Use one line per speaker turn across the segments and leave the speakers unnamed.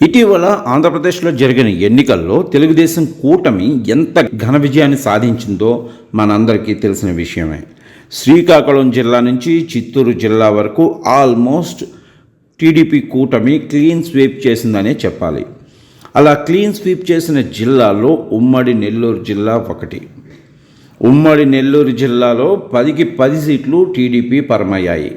ఇటీవల ఆంధ్రప్రదేశ్లో జరిగిన ఎన్నికల్లో తెలుగుదేశం కూటమి ఎంత ఘన విజయాన్ని సాధించిందో మనందరికీ తెలిసిన విషయమే. శ్రీకాకుళం జిల్లా నుంచి చిత్తూరు జిల్లా వరకు ఆల్మోస్ట్ టీడీపీ కూటమి క్లీన్ స్వీప్ చేసిందనే చెప్పాలి. అలా క్లీన్ స్వీప్ చేసిన జిల్లాలో ఉమ్మడి నెల్లూరు జిల్లా ఒకటి. ఉమ్మడి నెల్లూరు జిల్లాలో 10కి 10 సీట్లు టీడీపీ పరమయ్యాయి.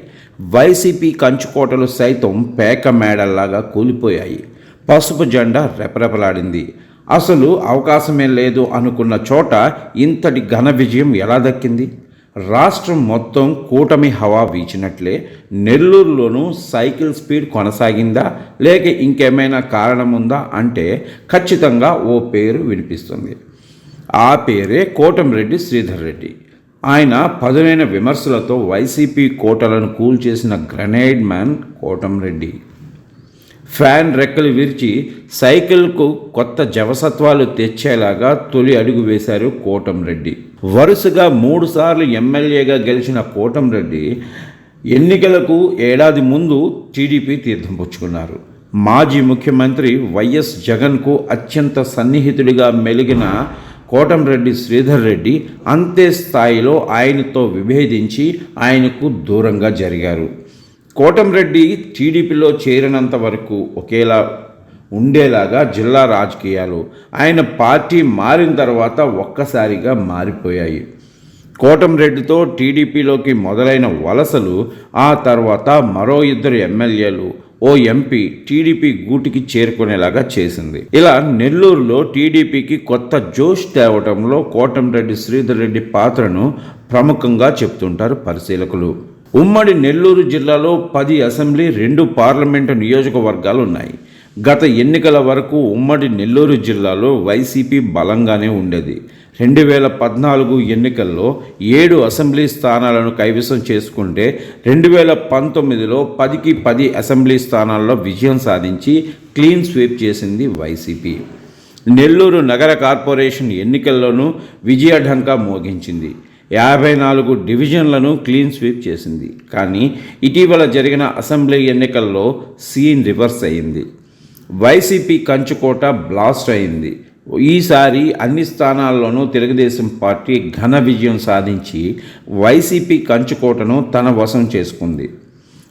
వైసీపీ కంచుకోటలు సైతం పేక మేడల్లాగా కూలిపోయాయి. పసుపు జెండా రెపరెపలాడింది. అసలు అవకాశమే లేదు అనుకున్న చోట ఇంతటి ఘన విజయం ఎలా దక్కింది? రాష్ట్రం మొత్తం కూటమి హవా వీచినట్లే నెల్లూరులోనూ సైకిల్ స్పీడ్ కొనసాగిందా, లేక ఇంకేమైనా కారణం ఉందా అంటే ఖచ్చితంగా ఓ పేరు వినిపిస్తుంది. ఆ పేరే కోటంరెడ్డి శ్రీధర్ రెడ్డి. ఆయన పదునైన విమర్శలతో వైసీపీ కోటలను కూల్చేసిన గ్రెనేడ్ మ్యాన్ కోటంరెడ్డి. ఫ్యాన్ రెక్కలు విరిచి సైకిల్కు కొత్త జవసత్వాలు తెచ్చేలాగా తొలి అడుగు వేశారు కోటంరెడ్డి. వరుసగా 3 సార్లు ఎమ్మెల్యేగా గెలిచిన కోటంరెడ్డి ఎన్నికలకు ఏడాది ముందు టీడీపీ తీర్థం పుచ్చుకున్నారు. మాజీ ముఖ్యమంత్రి వైఎస్ జగన్కు అత్యంత సన్నిహితుడిగా మెలిగిన కోటంరెడ్డి శ్రీధర్ రెడ్డి అంతే స్థాయిలో ఆయనతో విభేదించి ఆయనకు దూరంగా జరిగారు. కోటంరెడ్డి టీడీపీలో చేరినంత వరకు ఒకేలా ఉండేలాగా జిల్లా రాజకీయాలు, ఆయన పార్టీ మారిన తర్వాత ఒక్కసారిగా మారిపోయాయి. కోటంరెడ్డితో టీడీపీలోకి మొదలైన వలసలు ఆ తర్వాత మరో 2 ఎమ్మెల్యేలు, ఓ ఎంపీ టీడీపీ గూటికి చేరుకునేలాగా చేసింది. ఇలా నెల్లూరులో టీడీపీకి కొత్త జోష్ తేవటంలో కోటంరెడ్డి శ్రీధర్ రెడ్డి పాత్రను ప్రముఖంగా చెప్తుంటారు పరిశీలకులు. ఉమ్మడి నెల్లూరు జిల్లాలో 10 అసెంబ్లీ, 2 పార్లమెంటు నియోజకవర్గాలు ఉన్నాయి. గత ఎన్నికల వరకు ఉమ్మడి నెల్లూరు జిల్లాలో వైసీపీ బలంగానే ఉండేది. 2014 ఎన్నికల్లో 7 అసెంబ్లీ స్థానాలను కైవసం చేసుకుంటే 2019లో 10కి 10 అసెంబ్లీ స్థానాల్లో విజయం సాధించి క్లీన్ స్వీప్ చేసింది వైసీపీ. నెల్లూరు నగర కార్పొరేషన్ ఎన్నికల్లోనూ విజయఢంకా మోగించింది. 54 డివిజన్లను క్లీన్ స్వీప్ చేసింది. కానీ ఇటీవల జరిగిన అసెంబ్లీ ఎన్నికల్లో సీన్ రివర్స్ అయింది. వైసీపీ కంచుకోట బ్లాస్ట్ అయింది. ఈసారి అన్ని స్థానాల్లోనూ తెలుగుదేశం పార్టీ ఘన విజయం సాధించి వైసీపీ కంచుకోటను తన వశం చేసుకుంది.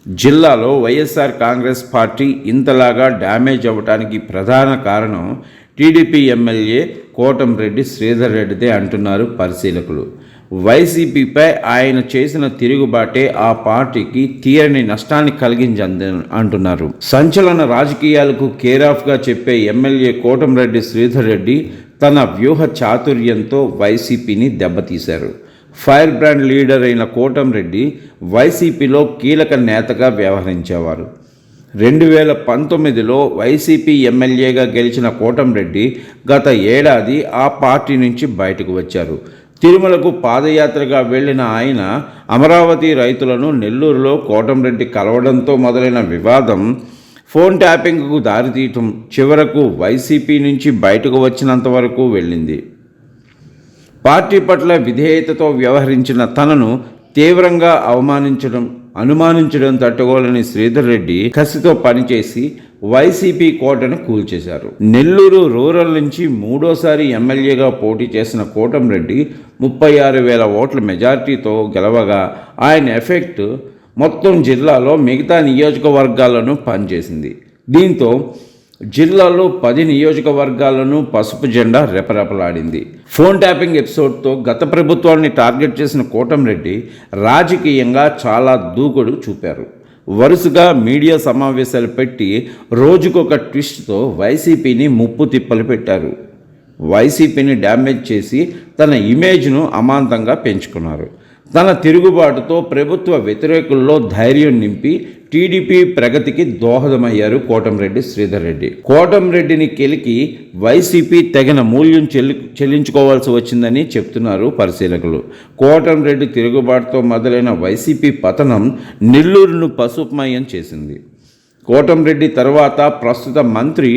జిల్లాలో వైఎస్ఆర్ కాంగ్రెస్ పార్టీ ఇంతలాగా డ్యామేజ్ అవ్వటానికి ప్రధాన కారణం టీడీపీ ఎమ్మెల్యే కోటంరెడ్డి శ్రీధర్ రెడ్డిదే అంటున్నారు పరిశీలకులు. వైసీపీపై ఆయన చేసిన తిరుగుబాటే ఆ పార్టీకి తీరని నష్టాన్ని కలిగించింది అంటున్నారు. సంచలన రాజకీయాలకు కేరాఫ్గా చెప్పే ఎమ్మెల్యే కోటంరెడ్డి శ్రీధర్ రెడ్డి తన వ్యూహ చాతుర్యంతో వైసీపీని దెబ్బతీశారు. ఫైర్ బ్రాండ్ లీడర్ అయిన కోటంరెడ్డి వైసీపీలో కీలక నేతగా వ్యవహరించేవారు. 2019లో వైసీపీ ఎమ్మెల్యేగా గెలిచిన కోటంరెడ్డి గత ఏడాది ఆ పార్టీ నుంచి బయటకు వచ్చారు. తిరుమలకు పాదయాత్రగా వెళ్లిన ఆయన అమరావతి రైతులను నెల్లూరులో కోటంరెడ్డి కలవడంతో మొదలైన వివాదం ఫోన్ ట్యాపింగ్కు దారితీయటం చివరకు వైసీపీ నుంచి బయటకు వచ్చినంత వరకు వెళ్ళింది. పార్టీ పట్ల విధేయతతో వ్యవహరించిన తనను తీవ్రంగా అనుమానించడం తట్టుకోలేని శ్రీధర్ రెడ్డి కసితో పనిచేసి వైసీపీ కోటను కూల్చేశారు. నెల్లూరు రూరల్ నుంచి 3వసారి ఎమ్మెల్యేగా పోటీ చేసిన కోటంరెడ్డి 36,000 ఓట్ల మెజార్టీతో గెలవగా ఆయన ఎఫెక్ట్ మొత్తం జిల్లాలో మిగతా నియోజకవర్గాలను పనిచేసింది. దీంతో జిల్లాలో 10 నియోజకవర్గాలను పసుపు జెండా రెపరెపలాడింది. ఫోన్ ట్యాపింగ్ ఎపిసోడ్తో గత ప్రభుత్వాన్ని టార్గెట్ చేసిన కోటంరెడ్డి రాజకీయంగా చాలా దూకుడు చూపారు. వరుసగా మీడియా సమావేశాలు పెట్టి రోజుకొక ట్విస్ట్తో వైసీపీని ముప్పు తిప్పలు పెట్టారు. వైసీపీని డ్యామేజ్ చేసి తన ఇమేజ్ను అమాంతంగా పెంచుకున్నారు. తన తిరుగుబాటుతో ప్రభుత్వ వ్యతిరేకుల్లో ధైర్యం నింపి టీడీపీ ప్రగతికి దోహదమయ్యారు కోటంరెడ్డి శ్రీధర్ రెడ్డి. కోటంరెడ్డిని కెలికి వైసీపీ తగిన మూల్యం చెల్లించుకోవాల్సి వచ్చిందని చెప్తున్నారు పరిశీలకులు. కోటంరెడ్డి తిరుగుబాటుతో మొదలైన వైసీపీ పతనం నెల్లూరును పసుపుమయం చేసింది. కోటంరెడ్డి తర్వాత ప్రస్తుత మంత్రి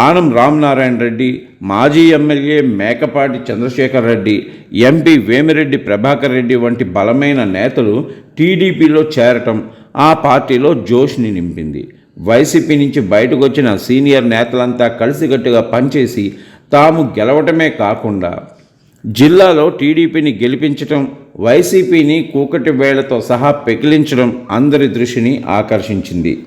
ఆనం రామనారాయణ రెడ్డి, మాజీ ఎమ్మెల్యే మేకపాటి చంద్రశేఖర్ రెడ్డి, ఎంపీ వేమిరెడ్డి ప్రభాకర్ రెడ్డి వంటి బలమైన నేతలు టీడీపీలో చేరటం ఆ పార్టీలో జోష్ని నింపింది. వైసీపీ నుంచి బయటకు వచ్చిన సీనియర్ నేతలంతా కలిసికట్టుగా పనిచేసి తాము గెలవటమే కాకుండా జిల్లాలో టీడీపీని గెలిపించటం, వైసీపీని కూకటి వేళ్లతో సహా పెకిలించడం అందరి దృష్టిని ఆకర్షించింది.